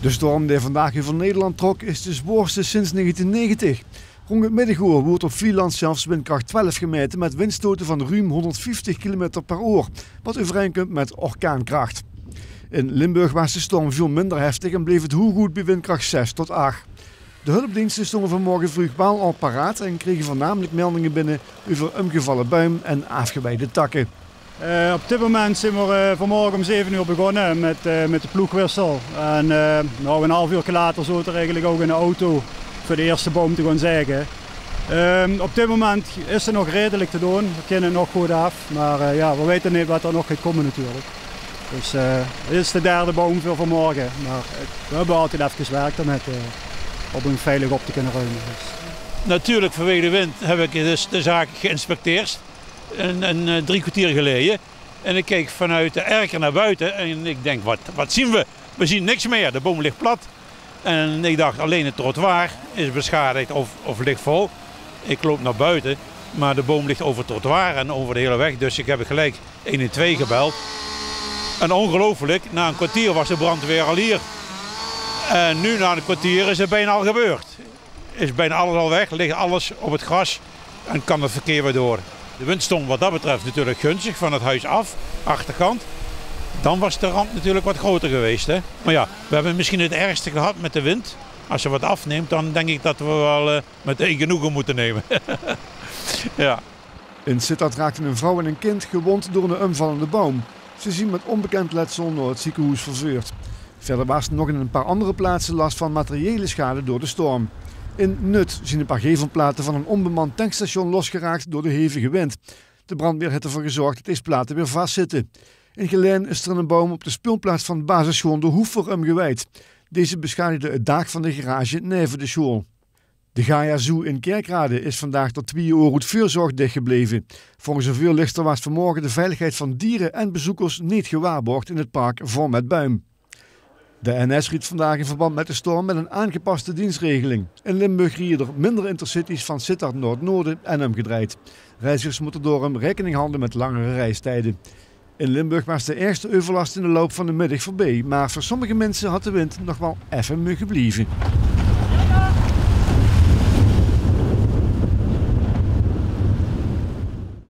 De storm die vandaag over Nederland trok is de zwaarste sinds 1990. Rond het middaguur wordt op Vlieland zelfs windkracht 12 gemeten met windstoten van ruim 150 km per uur, wat overeenkomt met orkaankracht. In Limburg was de storm veel minder heftig en bleef het goed bij windkracht 6 tot 8. De hulpdiensten stonden vanmorgen vroeg wel al paraat en kregen voornamelijk meldingen binnen over omgevallen boom en afgeweide takken. Op dit moment zijn we vanmorgen om 7 uur begonnen met de ploegwissel. En een half uur later zat er eigenlijk ook in de auto voor de eerste boom te gaan zagen. Op dit moment is het nog redelijk te doen, we kunnen nog goed af, maar we weten niet wat er nog gaat komen natuurlijk. Dus dit is de derde boom voor vanmorgen, maar we hebben altijd even gewerkt om het op een veilig op te kunnen ruimen. Dus. Natuurlijk vanwege de wind heb ik dus de zaak geïnspecteerd, een 3 kwartier geleden. En ik keek vanuit de erker naar buiten en ik denk, wat zien we? We zien niks meer, de boom ligt plat. En ik dacht, alleen het trottoir is beschadigd of ligt vol. Ik loop naar buiten, maar de boom ligt over het trottoir en over de hele weg. Dus ik heb gelijk 112 gebeld. En ongelooflijk, na een kwartier was de brandweer al hier. En nu na een kwartier is het bijna al gebeurd. Is bijna alles al weg, ligt alles op het gras en kan het verkeer weer door. De wind stond wat dat betreft natuurlijk gunstig van het huis af, achterkant. Dan was de ramp natuurlijk wat groter geweest. Hè? Maar ja, we hebben misschien het ergste gehad met de wind. Als ze wat afneemt, dan denk ik dat we wel meteen genoegen moeten nemen. Ja. In Sittard raakten een vrouw en een kind gewond door een omvallende boom. Ze zien met onbekend letsel naar het ziekenhuis vervoerd. Verder was er nog in een paar andere plaatsen last van materiële schade door de storm. In Nut zien een paar gevelplaten van een onbemand tankstation losgeraakt door de hevige wind. De brandweer heeft ervoor gezorgd dat deze platen weer vastzitten. In Geleen is er een boom op de speelplaats van de basisschool de Hoever omgewaaid. Deze beschadigde het dak van de garage neven de school. De Gaia Zoo in Kerkrade is vandaag tot 2 uur uit voorzorg dichtgebleven. Volgens een vuurlichter was vanmorgen de veiligheid van dieren en bezoekers niet gewaarborgd in het park vol met buim. De NS riet vandaag in verband met de storm met een aangepaste dienstregeling. In Limburg rijden er minder intercities van Sittard Noord-Noorden en omgedraaid. Reizigers moeten door rekening houden met langere reistijden. In Limburg was de eerste overlast in de loop van de middag voorbij, maar voor sommige mensen had de wind nog wel even gebleven.